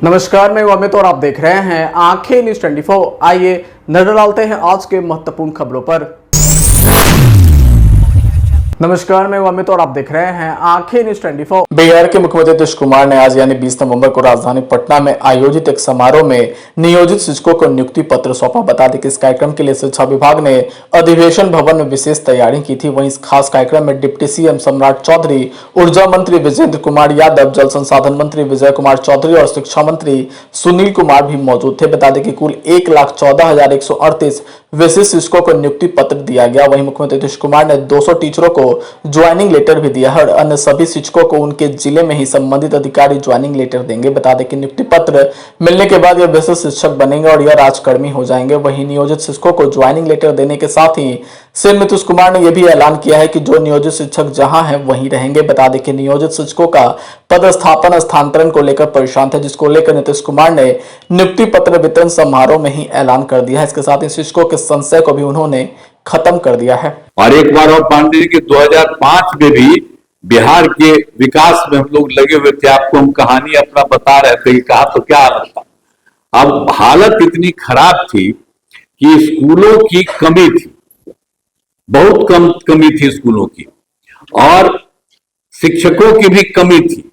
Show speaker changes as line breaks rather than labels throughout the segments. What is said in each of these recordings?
नमस्कार, मैं अमित और आप देख रहे हैं आंखें न्यूज 24। आइए नजर डालते हैं आज के महत्वपूर्ण खबरों पर। नमस्कार, मैं अमित और आप देख रहे हैं आंखें न्यूज 24।
बिहार के मुख्यमंत्री नीतीश कुमार ने आज यानी 20 नवंबर को राजधानी पटना में आयोजित एक समारोह में नियोजित शिक्षकों को नियुक्ति पत्र सौंपा। बता दें कि इस कार्यक्रम के लिए शिक्षा विभाग ने अधिवेशन भवन में विशेष तैयारी की थी। वहीं इस खास कार्यक्रम में डिप्टी सीएम सम्राट चौधरी, ऊर्जा मंत्री विजेंद्र कुमार यादव, जल संसाधन मंत्री विजय कुमार चौधरी और शिक्षा मंत्री सुनील कुमार भी मौजूद थे। बता दें कि कुल 1,14,138 विशिष्ट शिक्षकों को नियुक्ति पत्र दिया गया। वहीं मुख्यमंत्री नीतीश कुमार ने 200 टीचरों को ज्वाइनिंग लेटर भी दिया है और अन्य सभी शिक्षकों को उनके जिले में ही संबंधित अधिकारी ज्वाइनिंग लेटर देंगे। बता दें कि नियुक्ति पत्र मिलने के बाद यह विशिष्ट शिक्षक बनेंगे और यह राजकर्मी हो जाएंगे। वहीं नियोजित शिक्षकों को ज्वाइनिंग लेटर देने के साथ ही सीएम नीतीश कुमार ने यह भी ऐलान किया है कि जो नियोजित शिक्षक जहां हैं वहीं रहेंगे। बता दें कि नियोजित शिक्षकों का पदस्थापन स्थानांतरण को लेकर परेशान थे, जिसको लेकर नीतीश कुमार ने नियुक्ति पत्र वितरण समारोह में ही ऐलान कर दिया है। इसके साथ ही शिक्षकों के संशय को भी उन्होंने खत्म कर दिया है।
और एक बार और मान लीजिए कि 2005 में भी बिहार के विकास में हम लोग लगे हुए थे। आपको हम कहानी अपना बता रहे थे कि कहा तो क्या हालत था। अब हालत इतनी खराब थी कि स्कूलों की कमी थी, बहुत कम कमी थी स्कूलों की, और शिक्षकों की भी कमी थी।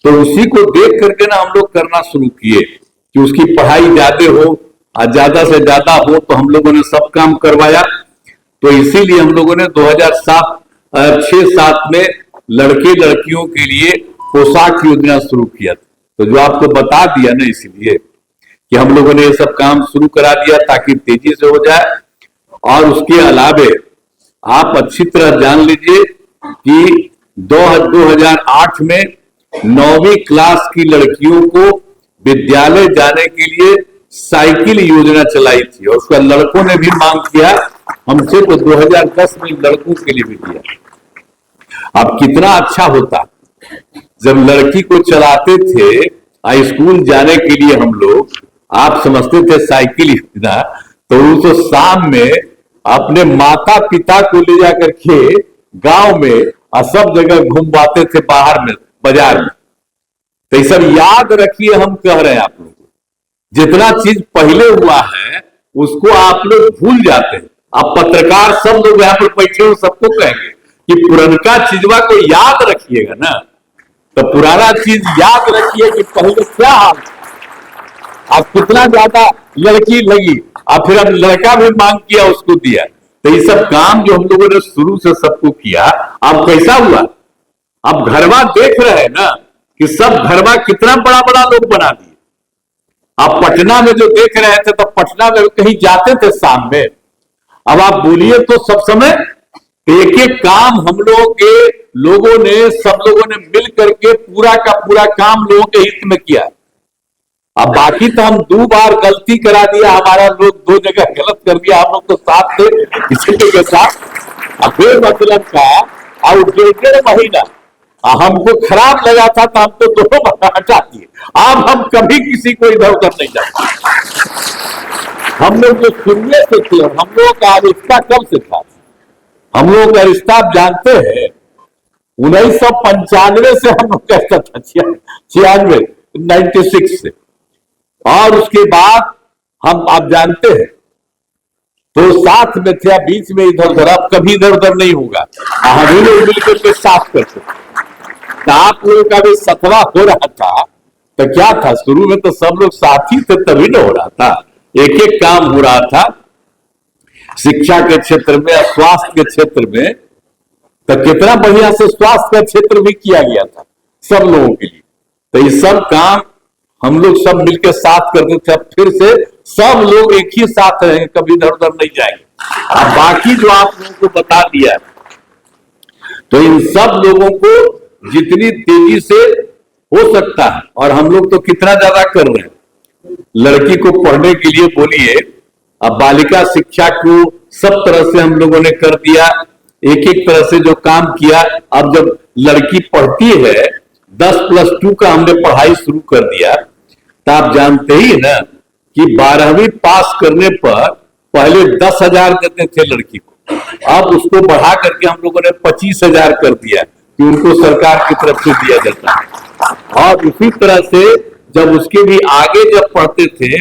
तो उसी को देख करके ना हम लोग करना शुरू किए कि उसकी पढ़ाई ज्यादा हो और ज्यादा से ज्यादा हो, तो हम लोगों ने सब काम करवाया। तो इसीलिए हम लोगों ने 2006-7 में लड़के लड़कियों के लिए पोशाक योजना शुरू किया था। तो जो आपको बता दिया ना, इसीलिए कि हम लोगों ने ये सब काम शुरू करा दिया ताकि तेजी से हो जाए। और उसके अलावे आप अच्छी तरह जान लीजिए कि 2008 में 9वीं क्लास की लड़कियों को विद्यालय जाने के लिए साइकिल योजना चलाई थी और उसका लड़कों ने भी मांग किया हमसे, तो 2010 में लड़कों के लिए भी दिया। अब कितना अच्छा होता जब लड़की को चलाते थे स्कूल जाने के लिए हम लोग, आप समझते थे साइकिल योजना, तो वो शाम में अपने माता पिता को ले जाकर के गांव में और सब जगह घुमवाते थे, बाहर में बाजार में। तो ये सब याद रखिए, हम कह रहे हैं आप लोग, जितना चीज पहले हुआ है उसको आप लोग भूल जाते हैं। अब पत्रकार सब लोग यहाँ पर बैठे हो, सबको कहेंगे कि पुरनका चीजवा को याद रखिएगा ना, तो पुराना चीज याद रखिए कि पहले क्या हाल, अब कितना ज्यादा लड़की लगी और फिर अब लड़का भी मांग किया, उसको दिया। तो ये सब काम जो हम लोगों ने शुरू से सबको किया, अब कैसा हुआ, अब घरवा देख रहे हैं ना कि सब घरवा कितना बड़ा बड़ा लोग बना दिए। अब पटना में जो देख रहे थे, तो पटना में कहीं जाते थे शाम में, अब आप बोलिए तो सब समय एक एक काम हम लोगों ने सब लोगों ने मिल करके पूरा का पूरा काम लोगों के हित में किया। अब बाकी तो हम 2 बार गलती करा दिया, हमारा लोग 2 जगह गलत कर दिया, हम लोग तो साथ थे इसी के साथ। अब फिर मतलब का और 1.5 महीना हमको खराब लगा था, तो हम तो दोनों हटा दिए। अब हम कभी किसी को इधर उधर नहीं जाते। हम लोग जो शुरू से थे, हम लोगों का रिश्ता कब से था, हम लोगों का रिश्ता आप जानते हैं 1995 से हम लोग कहता था, 96 से। और उसके बाद हम आप जानते हैं तो साथ में थे, बीच में इधर उधर, अब कभी इधर उधर नहीं होगा। हम ही लोग मिलकर के साथ करते। तो आप लोगों का भी सतवा हो रहा था, तो क्या था, शुरू में तो सब लोग साथी थे, तभी ना हो रहा था, एक एक काम हो रहा था। शिक्षा के क्षेत्र में, स्वास्थ्य के क्षेत्र में तो कितना बढ़िया से स्वास्थ्य का क्षेत्र भी किया गया था सब लोगों के लिए। तो ये सब काम हम लोग सब मिलकर साथ करते थे। अब फिर से सब लोग एक ही साथ रहेंगे, कभी इधर उधर नहीं जाएंगे। अब बाकी जो आप लोगों को बता दिया, तो इन सब लोगों को जितनी तेजी से हो सकता है, और हम लोग तो कितना ज्यादा कर रहे हैं, लड़की को पढ़ने के लिए बोलिए, अब बालिका शिक्षा को सब तरह से हम लोगों ने कर दिया, एक एक तरह से जो काम किया। अब जब लड़की पढ़ती है 10+2 का हमने पढ़ाई शुरू कर दिया, तो आप जानते ही ना कि 12वीं पास करने पर पहले 10,000 देते थे लड़की को, अब उसको बढ़ा करके हम लोगों ने 25,000 कर दिया कि उनको सरकार की तरफ से दिया जाता है। और इसी तरह से जब उसके भी आगे जब पढ़ते थे,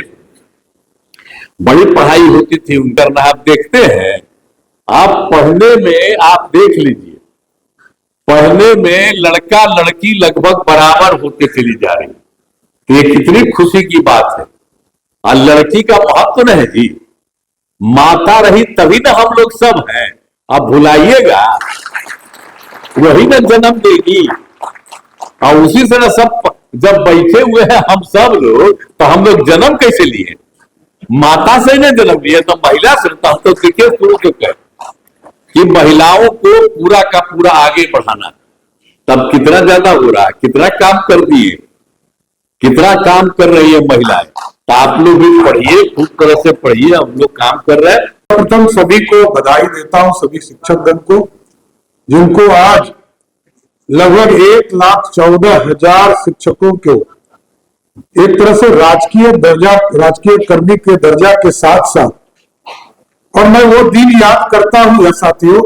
बड़ी पढ़ाई होती थी उनका, आप देखते हैं, आप पढ़ने में आप देख लीजिए, पढ़ने में लड़का लड़की लगभग बराबर होते चली जा रही, तो ये कितनी खुशी की बात है। और लड़की का महत्व नहीं जी, माता रही तभी ना हम लोग सब हैं, आप भुलाइएगा, वही ना जन्म देगी, और उसी से ना सब जब बैठे हुए हैं हम सब लोग, तो हम लोग जन्म कैसे लिए? माता से नहीं जन्म लिए, तो महिला से। तो हम तो सीखे शुरू से कहे कि महिलाओं को पूरा का पूरा आगे बढ़ाना, तब कितना ज्यादा हो रहा है, कितना काम कर दिए, कितना काम कर रही है महिलाएं। तो आप लोग भी पढ़िए, खूब तरह से पढ़िए, हम लोग काम कर रहे हैं।
प्रथम सभी को बधाई देता हूं, सभी शिक्षक गण को, जिनको आज लगभग 1,14,000 शिक्षकों को एक तरह से राजकीय कर्मी के दर्जा के साथ साथ, और मैं वो दिन याद करता हूं यह साथियों,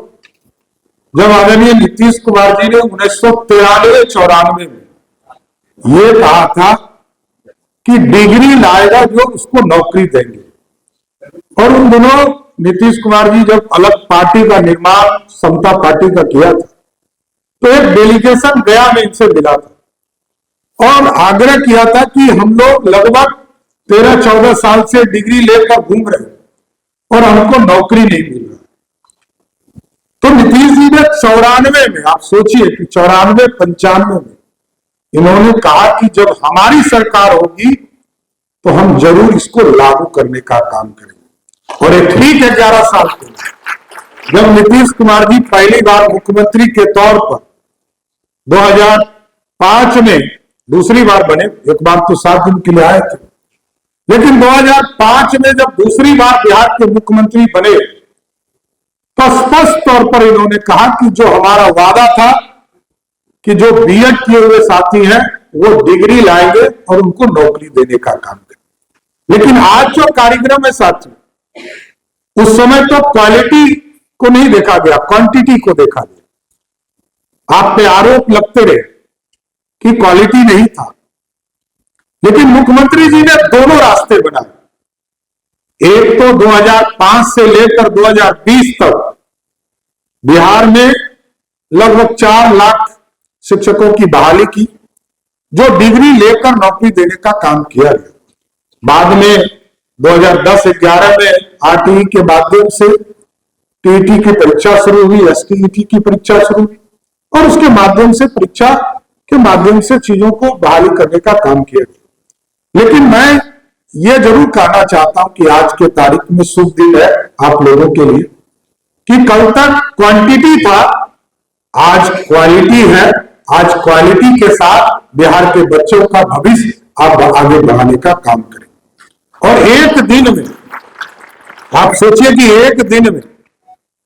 जब आदरणीय नीतीश कुमार जी ने 1993-94 में ये कहा था कि डिग्री लाएगा जो उसको नौकरी देंगे। और उन दिनों नीतीश कुमार जी जब अलग पार्टी का निर्माण समता पार्टी का किया था, तो एक डेलीगेशन गया में इनसे मिला था और आग्रह किया था कि हम लोग लगभग 13-14 साल से डिग्री लेकर घूम रहे और हमको नौकरी नहीं मिल रहा। तो नीतीश जी ने 94 में, आप सोचिए कि 94-95 में इन्होंने कहा कि जब हमारी सरकार होगी तो हम जरूर इसको लागू करने का काम करेंगे। और एक ठीक 11 साल पहले जब नीतीश कुमार जी पहली बार मुख्यमंत्री के तौर पर 2005 में दूसरी बार बने, एक बार तो 7 दिन के लिए आए थे, लेकिन 2005 में जब दूसरी बार बिहार के मुख्यमंत्री बने तो स्पष्ट तौर पर इन्होंने कहा कि जो हमारा वादा था कि जो बीएड किए हुए साथी हैं वो डिग्री लाएंगे और उनको नौकरी देने का काम करेंगे। लेकिन आज जो कार्यक्रम है साथी, उस समय तो क्वालिटी को नहीं देखा गया, क्वांटिटी को देखा गया। आप पे आरोप लगते रहे कि क्वालिटी नहीं था, लेकिन मुख्यमंत्री जी ने दोनों रास्ते बनाए। एक तो 2005 से लेकर 2020 तक बिहार में लगभग 4 लाख शिक्षकों की बहाली की, जो डिग्री लेकर नौकरी देने का काम किया गया। बाद में 2010-11 में आरटीई के माध्यम से टीईटी की परीक्षा शुरू हुई, एसटीईटी की परीक्षा शुरू हुई, और उसके माध्यम से परीक्षा के माध्यम से चीजों को बहाली करने का काम किया गया। लेकिन मैं ये जरूर कहना चाहता हूं कि आज के तारीख में शुभ दिन है आप लोगों के लिए कि कल तक क्वांटिटी था, आज क्वालिटी है। आज क्वालिटी के साथ बिहार के बच्चों का भविष्य आप आगे बढ़ाने का काम करें। और एक दिन में आप सोचिए कि एक दिन में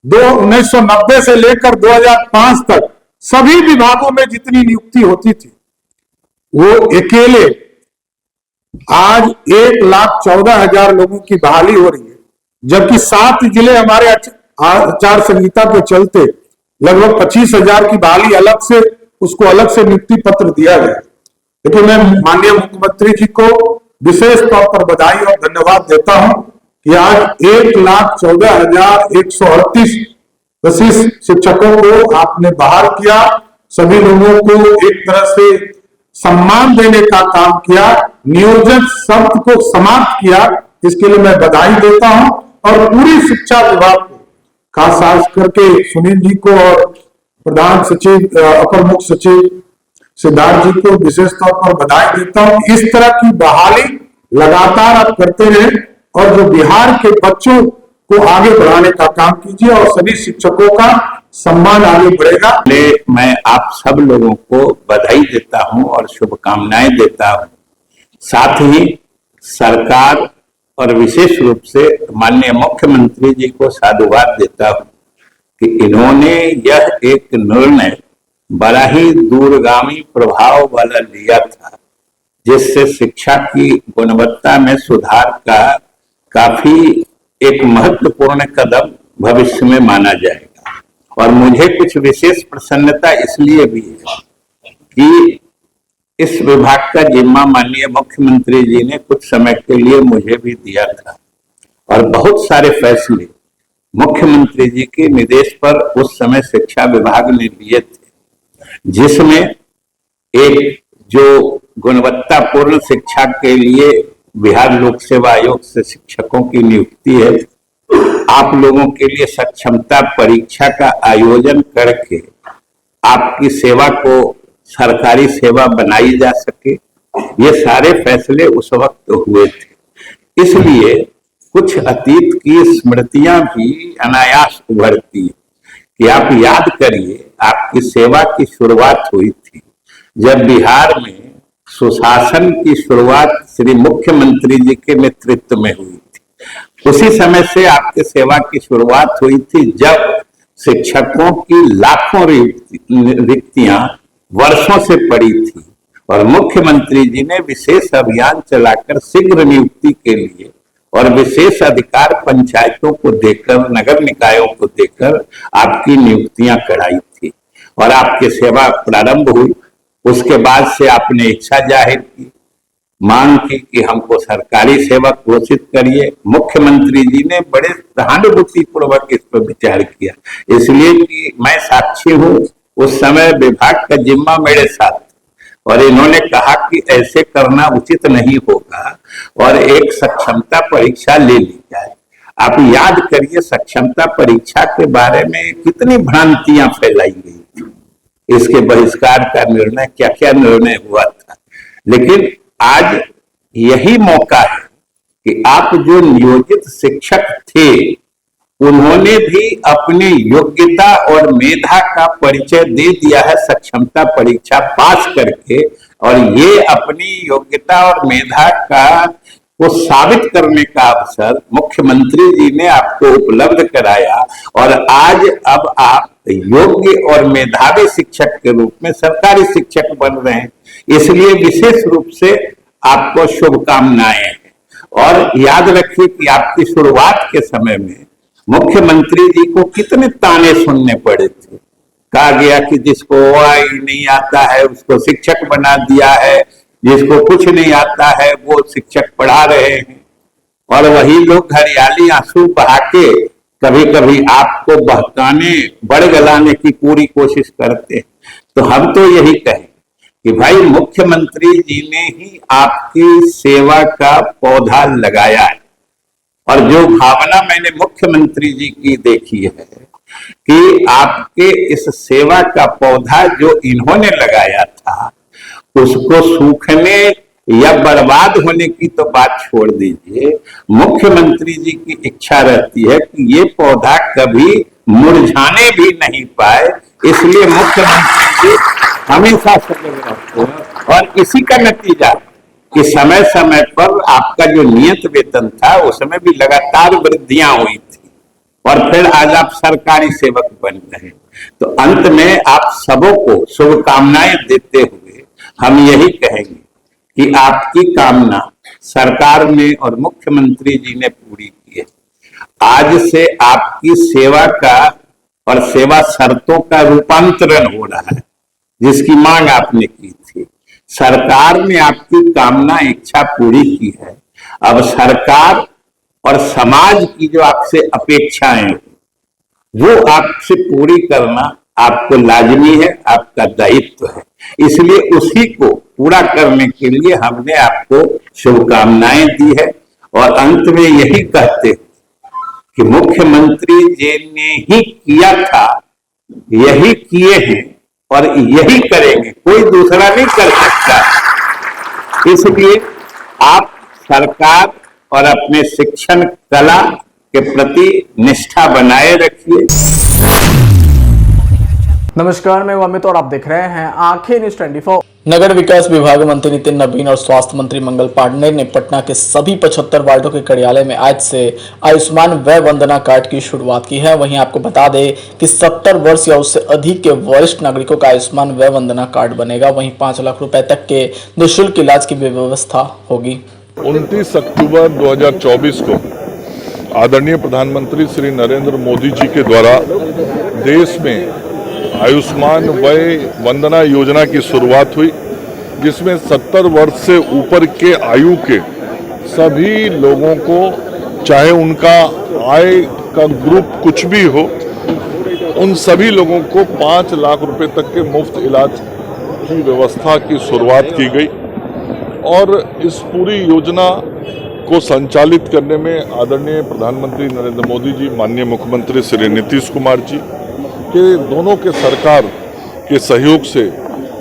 1990 से लेकर 2005 तक सभी विभागों में जितनी नियुक्ति होती थी वो अकेले आज 1,14,000 लोगों की बहाली हो रही है, जबकि 7 जिले हमारे आचार संहिता के चलते लगभग 25,000 की बहाली अलग से, उसको अलग से नियुक्ति पत्र दिया गया। लेकिन मैं माननीय मुख्यमंत्री जी को विशेष तौर पर बधाई और धन्यवाद देता हूं कि आज 1,14,138 शिक्षकों को आपने बहाल किया, सभी लोगों को एक तरह से सम्मान देने का काम किया, नियोजन शब्द को समाप्त किया। इसके लिए मैं बधाई देता हूं और पूरी शिक्षा विभाग को, खास करके सुनील जी को और प्रधान सचिव अपर मुख्य सचिव सिद्धार्थ जी को विशेष तौर पर बधाई देता हूं। इस तरह की बहाली लगातार आप करते रहे और जो बिहार के बच्चों को आगे बढ़ाने का काम कीजिए और सभी शिक्षकों का सम्मान आगे बढ़ेगा।
मैं आप सब लोगों को बधाई देता हूं और शुभकामनाएं देता हूं। साथ ही सरकार और विशेष रूप से माननीय मुख्यमंत्री जी को साधुवाद देता हूं कि इन्होंने यह एक निर्णय बड़ा ही दूरगामी प्रभाव वाला लिया था, जिससे शिक्षा की गुणवत्ता में सुधार का काफी एक महत्वपूर्ण कदम भविष्य में माना जाएगा। और मुझे कुछ विशेष प्रसन्नता इसलिए भी है कि इस विभाग का जिम्मा माननीय मुख्यमंत्री जी ने कुछ समय के लिए मुझे भी दिया था और बहुत सारे फैसले मुख्यमंत्री जी के निर्देश पर उस समय शिक्षा विभाग ने लिए थे, जिसमें एक जो गुणवत्तापूर्ण शिक्षा के लिए बिहार लोक सेवा आयोग से शिक्षकों की नियुक्ति है, आप लोगों के लिए सक्षमता परीक्षा का आयोजन करके आपकी सेवा को सरकारी सेवा बनाई जा सके, ये सारे फैसले उस वक्त हुए थे। इसलिए कुछ अतीत की स्मृतियां भी अनायास उभरती है कि आप याद करिए, आपकी सेवा की शुरुआत हुई थी जब बिहार में सुशासन की शुरुआत श्री मुख्यमंत्री जी के नेतृत्व में हुई थी। उसी समय से आपकी सेवा की शुरुआत हुई थी जब शिक्षकों की लाखों रिक्तियां वर्षों से पड़ी थी और मुख्यमंत्री जी ने विशेष अभियान चलाकर शीघ्र नियुक्ति के लिए और विशेष अधिकार पंचायतों को देकर, नगर निकायों को देकर आपकी नियुक्तियां कराई थी और आपकी सेवा प्रारंभ हुई। उसके बाद से आपने इच्छा जाहिर की, मांग की कि हमको सरकारी सेवक घोषित करिए। मुख्यमंत्री जी ने बड़े सहानुभूति पूर्वक इस पर विचार किया, इसलिए कि मैं साक्षी हूं, उस समय विभाग का जिम्मा मेरे साथ और इन्होंने कहा कि ऐसे करना उचित नहीं होगा और एक सक्षमता परीक्षा ले ली जाए। आप याद करिए, सक्षमता परीक्षा के बारे में कितनी भ्रांतियां फैलाई गई थी, इसके बहिष्कार का निर्णय, क्या क्या निर्णय हुआ था। लेकिन आज यही मौका है कि आप जो नियोजित शिक्षक थे उन्होंने भी अपनी योग्यता और मेधा का परिचय दे दिया है सक्षमता परीक्षा पास करके, और ये अपनी योग्यता और मेधा का को साबित करने का अवसर मुख्यमंत्री जी ने आपको उपलब्ध कराया और आज अब आप योग्य और मेधावी शिक्षक के रूप में सरकारी शिक्षक बन रहे हैं। इसलिए विशेष रूप से आपको शुभकामनाएं हैं और याद रखिए कि आपकी शुरुआत के समय में मुख्यमंत्री जी को कितने ताने सुनने पड़े थे। कहा गया कि जिसको ओआई नहीं आता है उसको शिक्षक बना दिया है, जिसको कुछ नहीं आता है वो शिक्षक पढ़ा रहे हैं, और वही लोग हरियाली आंसू बहा के कभी कभी आपको बहकाने, बड़गलाने की पूरी कोशिश करते हैं। तो हम तो यही कहें कि भाई मुख्यमंत्री जी ने ही आपकी सेवा का पौधा लगाया है और जो भावना मैंने मुख्यमंत्री जी की देखी है कि आपके इस सेवा का पौधा जो इन्होंने लगाया था उसको सूखने या बर्बाद होने की तो बात छोड़ दीजिए, मुख्यमंत्री जी की इच्छा रहती है कि ये पौधा कभी मुरझाने भी नहीं पाए, इसलिए मुख्यमंत्री जी हमेशा सजग रहते हैं और इसी का नतीजा कि समय समय पर आपका जो नियत वेतन था उसमें भी लगातार वृद्धियां हुई थी और फिर आज आप सरकारी सेवक बन गए। तो अंत में आप सबों को शुभकामनाएं देते हुए हम यही कहेंगे कि आपकी कामना सरकार ने और मुख्यमंत्री जी ने पूरी की है। आज से आपकी सेवा का और सेवा शर्तों का रूपांतरण हो रहा है, जिसकी मांग आपने की थी। सरकार ने आपकी कामना इच्छा पूरी की है। अब सरकार और समाज की जो आपसे अपेक्षाएं वो आपसे पूरी करना आपको लाजमी है, आपका दायित्व है। इसलिए उसी को पूरा करने के लिए हमने आपको शुभकामनाएं दी है और अंत में यही कहते कि मुख्यमंत्री जी ने ही किया था, यही किए हैं और यही करेंगे, कोई दूसरा नहीं कर सकता। इसलिए आप सरकार और अपने शिक्षण कला के प्रति निष्ठा बनाए रखिए।
नमस्कार, मैं अमित और आप देख रहे हैं आंखें न्यूज 24।
नगर विकास विभाग मंत्री नितिन नवीन और स्वास्थ्य मंत्री मंगल पांडेय ने पटना के सभी 75 वार्डों के कार्यालय में आज से आयुष्मान वय वंदना कार्ड की शुरुआत की है। वहीं आपको बता दें कि 70 वर्ष या उससे अधिक के वरिष्ठ नागरिकों का आयुष्मान वय वंदना कार्ड बनेगा। वहीं 5 लाख रुपए तक के निःशुल्क इलाज की व्यवस्था होगी।
29 अक्टूबर 2024 को आदरणीय प्रधानमंत्री श्री नरेंद्र मोदी जी के द्वारा देश में आयुष्मान वय वंदना योजना की शुरुआत हुई जिसमें 70 वर्ष से ऊपर के आयु के सभी लोगों को, चाहे उनका आय का ग्रुप कुछ भी हो, उन सभी लोगों को 5 लाख रुपए तक के मुफ्त इलाज की व्यवस्था की शुरुआत की गई। और इस पूरी योजना को संचालित करने में आदरणीय प्रधानमंत्री नरेंद्र मोदी जी, माननीय मुख्यमंत्री श्री नीतीश कुमार जी के दोनों के सरकार के सहयोग से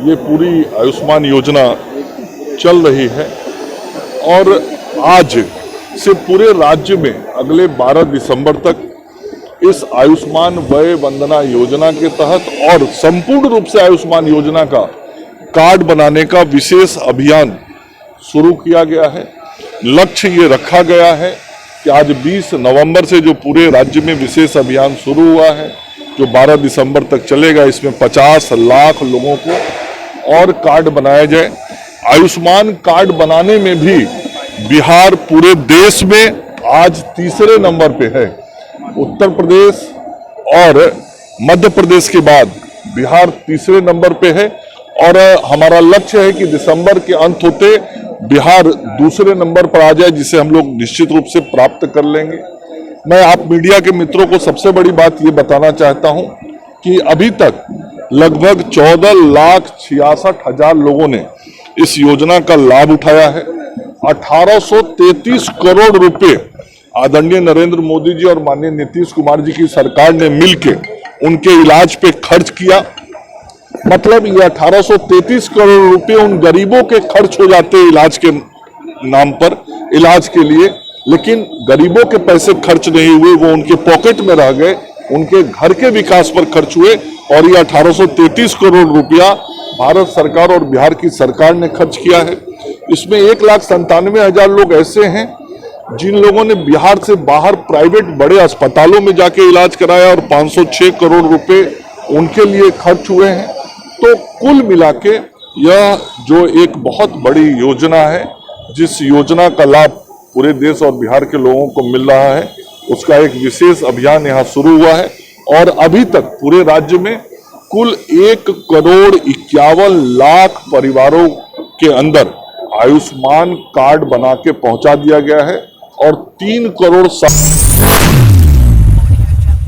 ये पूरी आयुष्मान योजना चल रही है। और आज से पूरे राज्य में अगले 12 दिसंबर तक इस आयुष्मान वय वंदना योजना के तहत और संपूर्ण रूप से आयुष्मान योजना का कार्ड बनाने का विशेष अभियान शुरू किया गया है। लक्ष्य ये रखा गया है कि आज 20 नवंबर से जो पूरे राज्य में विशेष अभियान शुरू हुआ है, जो 12 दिसंबर तक चलेगा, इसमें 50 लाख लोगों को और कार्ड बनाया जाए। आयुष्मान कार्ड बनाने में भी बिहार पूरे देश में आज तीसरे नंबर पे है। उत्तर प्रदेश और मध्य प्रदेश के बाद बिहार तीसरे नंबर पे है और हमारा लक्ष्य है कि दिसंबर के अंत होते बिहार दूसरे नंबर पर आ जाए, जिसे हम लोग निश्चित रूप से प्राप्त कर लेंगे। मैं आप मीडिया के मित्रों को सबसे बड़ी बात ये बताना चाहता हूं कि अभी तक लगभग 14,66,000 लोगों ने इस योजना का लाभ उठाया है। 1833 करोड़ रुपए आदरणीय नरेंद्र मोदी जी और माननीय नीतीश कुमार जी की सरकार ने मिलकर उनके इलाज पे खर्च किया। मतलब ये 1833 करोड़ रुपए उन गरीबों के खर्च हो जाते इलाज के नाम पर, इलाज के लिए, लेकिन गरीबों के पैसे खर्च नहीं हुए, वो उनके पॉकेट में रह गए, उनके घर के विकास पर खर्च हुए। और ये 1833 करोड़ रुपया भारत सरकार और बिहार की सरकार ने खर्च किया है। इसमें 1,97,000 लोग ऐसे हैं जिन लोगों ने बिहार से बाहर प्राइवेट बड़े अस्पतालों में जाके इलाज कराया और 506 करोड़ रुपए उनके लिए खर्च हुए हैं। तो कुल मिला के यह जो एक बहुत बड़ी योजना है, जिस योजना का लाभ पूरे देश और बिहार के लोगों को मिल रहा है, उसका एक विशेष अभियान यहाँ शुरू हुआ है। और अभी तक पूरे राज्य में कुल 1,51,00,000 परिवारों के अंदर आयुष्मान कार्ड बना के पहुंचा दिया गया है और 3 करोड़।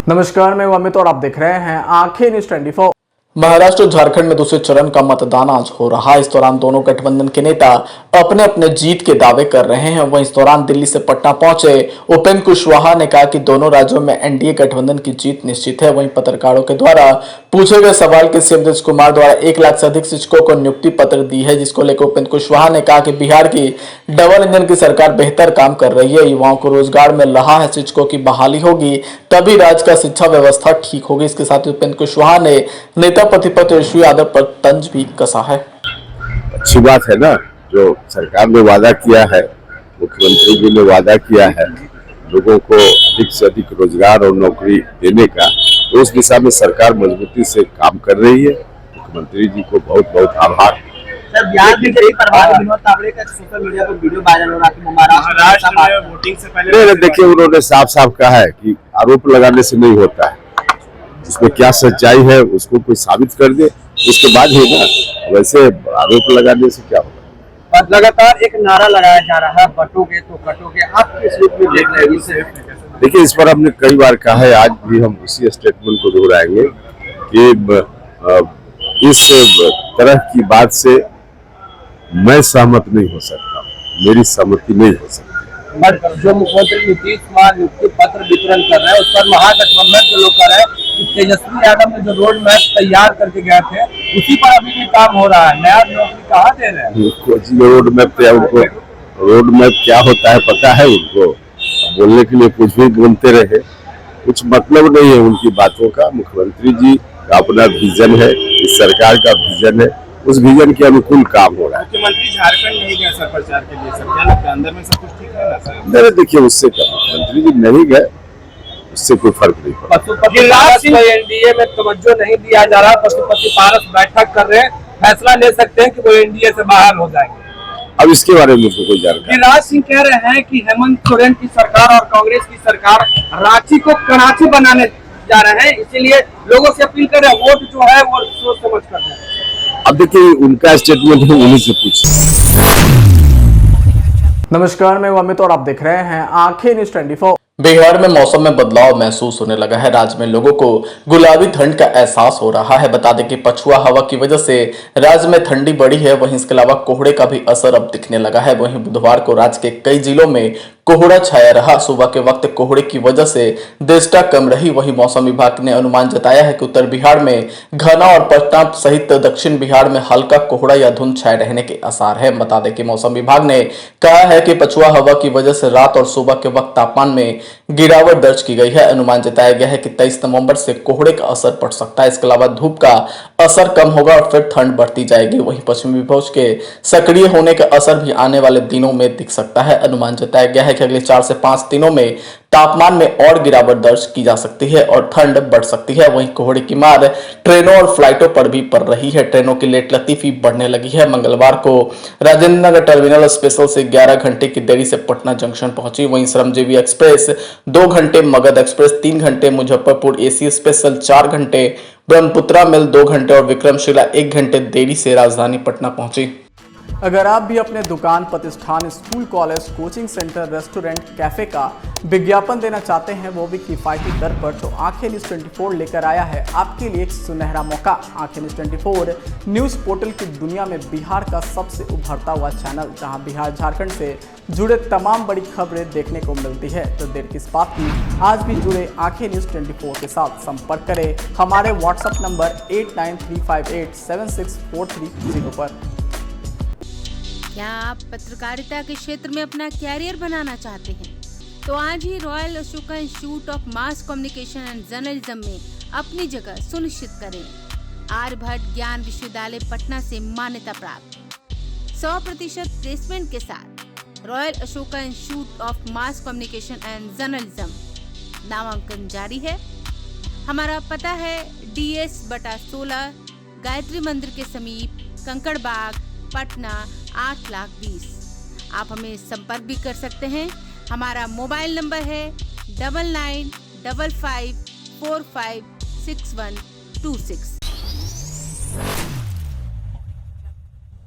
नमस्कार, मैं अमित और आप देख रहे हैं आंखें न्यूज़ 24।
महाराष्ट्र और झारखंड में दूसरे चरण का मतदान आज हो रहा है। इस दौरान दोनों गठबंधन के नेता अपने अपने जीत के दावे कर रहे हैं। वहीं इस दौरान दिल्ली से पटना पहुंचे उपेंद्र कुशवाहा ने कहा कि दोनों राज्यों में एनडीए गठबंधन की जीत निश्चित है। वहीं पत्रकारों के द्वारा पूछे गए सवाल के सीएम नीतीश कुमार द्वारा 1 लाख से अधिक शिक्षकों को नियुक्ति पत्र दी है, जिसको लेकर उपेंद्र कुशवाहा ने कहा कि बिहार की डबल इंजन की सरकार बेहतर काम कर रही है, युवाओं को रोजगार मिल रहा है, शिक्षकों की बहाली होगी तभी राज्य का शिक्षा व्यवस्था ठीक होगी। इसके साथ ही उपेंद्र कुशवाहा ने नेता प्रतिपक्ष तेजस्वी यादव पर तंज भी कसा है।
अच्छी बात है ना, जो सरकार ने वादा किया है, मुख्यमंत्री जी ने वादा किया है लोगों को अधिक से अधिक रोजगार और नौकरी देने का, तो उस दिशा में सरकार मजबूती से काम कर रही है। मुख्यमंत्री जी को बहुत बहुत आभार।
सर, बिहार में विनोद तावड़े का सोशल मीडिया पर वीडियो वायरल हो रहा है महाराष्ट्र में वोटिंग से पहले।
देखिए, उन्होंने साफ साफ कहा है कि आरोप लगाने से नहीं होता है, उसमें क्या सच्चाई है उसको कोई साबित कर दे, उसके बाद होगा। वैसे आरोप लगाने से क्या होगा।
लगातार एक नारा लगाया जा रहा है, बटोगे तो कटोगे, आप किस रूप में देख रहे हैं?
देखिए, इस पर हमने कई बार कहा है, आज भी हम उसी स्टेटमेंट को दोहराएंगे कि इस तरह की बात से मैं सहमत नहीं हो सकता, मेरी सहमति नहीं हो सकती।
जो मुख्यमंत्री नीतीश कुमार नियुक्ति पत्र वितरण कर रहे हैं, उस पर महागठबंधन के लोग कर रहे हैं कि तेजस्वी यादव ने जो रोड मैप तैयार करके गए थे, उसी पर अभी भी काम हो रहा है। नया नौकरी कहाँ दे रहे हैं?
रोड मैप उनको रोड मैप क्या होता है पता है उनको, बोलने के लिए कुछ भी बोलते रहे, कुछ मतलब नहीं है उनकी बातों का। मुख्यमंत्री जी का अपना विजन है, इस सरकार का विजन है, उस विजन के अनुकूल काम हो रहा है।
मुख्यमंत्री झारखंड नहीं गए सर प्रचार के लिए, सर क्या लगता है अंदर में सब कुछ ठीक है ना सर?
मेरे देखिए, उससे क्या, मुख्यमंत्री जी नहीं गए, उससे कोई फर्क नहीं पड़ा।
पशुपति पारस को एनडीए में तवज्जो नहीं दिया जा रहा, पशुपति पारस बैठक कर रहे हैं, फैसला ले सकते हैं कि वो एनडीए से बाहर हो जाएंगे।
अब इसके बारे में मुझको कोई जानकारी।
गिरिराज सिंह कह रहे हैं कि हेमंत सोरेन की सरकार और कांग्रेस की सरकार रांची को कराची बनाने जा रहे हैं, इसीलिए लोगों से अपील कर रहे हैं वोट जो है वो सोच समझ कर दें।
अब देखिए उनका स्टेटमेंट है, उन्हीं से पूछिए।
नमस्कार, मैं अमित और आप देख रहे हैं आंखें न्यूज 24।
बिहार में मौसम में बदलाव महसूस होने लगा है। राज्य में लोगों को गुलाबी ठंड का एहसास हो रहा है। बता दें कि पछुआ हवा की वजह से राज्य में ठंडी बढ़ी है। वहीं इसके अलावा कोहरे का भी असर अब दिखने लगा है। वहीं बुधवार को राज्य के कई जिलों में कोहरा छाया रहा। सुबह के वक्त कोहरे की वजह से दृष्टा कम रही। वहीं मौसम विभाग ने अनुमान जताया है कि उत्तर बिहार में घना और पटना सहित दक्षिण बिहार में हल्का कोहरा या धुंध छाए रहने के आसार है। बता दें कि मौसम विभाग ने कहा है कि पछुआ हवा की वजह से रात और सुबह के वक्त तापमान में गिरावट दर्ज की गई है। अनुमान जताया गया है कि 23 नवंबर से कोहरे का असर पड़ सकता है। इसके अलावा धूप का असर कम होगा और फिर ठंड बढ़ती जाएगी। वहीं पश्चिमी विक्षोभ के सक्रिय होने का असर भी आने वाले दिनों में दिख सकता है। अनुमान जताया गया है कि अगले 4 से 5 दिनों में तापमान में और गिरावट दर्ज की जा सकती है और ठंड बढ़ सकती है। वहीं कोहरे की मार ट्रेनों और फ्लाइटों पर भी पड़ रही है। ट्रेनों की लेट लतीफी बढ़ने लगी है। मंगलवार को राजेंद्र नगर टर्मिनल स्पेशल से 11 घंटे की देरी से पटना जंक्शन पहुंची। वहीं श्रमजीवी एक्सप्रेस 2 घंटे, मगध एक्सप्रेस 3 घंटे, मुजफ्फरपुर एसी स्पेशल 4 घंटे, ब्रह्मपुत्रा मेल 2 घंटे और विक्रमशिला 1 घंटे देरी से राजधानी पटना पहुंची।
अगर आप भी अपने दुकान, प्रतिष्ठान, school, college, coaching centre, restaurant, cafe का विज्ञापन देना चाहते हैं, वो भी किफायती दर पर, तो आंखें न्यूज 24 लेकर आया है आपके लिए एक सुनहरा मौका। आंखें न्यूज 24 न्यूज पोर्टल की दुनिया में बिहार का सबसे उभरता हुआ चैनल, जहां बिहार झारखंड से जुड़े तमाम बड़ी खबरें देखने को मिलती है। तो देर किस बात की, आज भी जुड़े आंखें न्यूज 24 के साथ। संपर्क करें हमारे व्हाट्सएप नंबर 8935876430 पर।
क्या आप पत्रकारिता के क्षेत्र में अपना कैरियर बनाना चाहते हैं? तो आज ही Royal Ashoka Institute of Mass Communication and Journalism में अपनी जगह सुनिश्चित करें। आर्यभट्ट ज्ञान विश्वविद्यालय पटना से मान्यता प्राप्त 100% प्लेसमेंट के साथ royal Ashoka Institute of Mass Communication and journalism नामांकन जारी है। हमारा पता है DS/16 गायत्री मंदिर के समीप, कंकड़ बाग, पटना 8,20,000। आप हमें संपर्क भी कर सकते हैं। हमारा मोबाइल नंबर है 9955456126।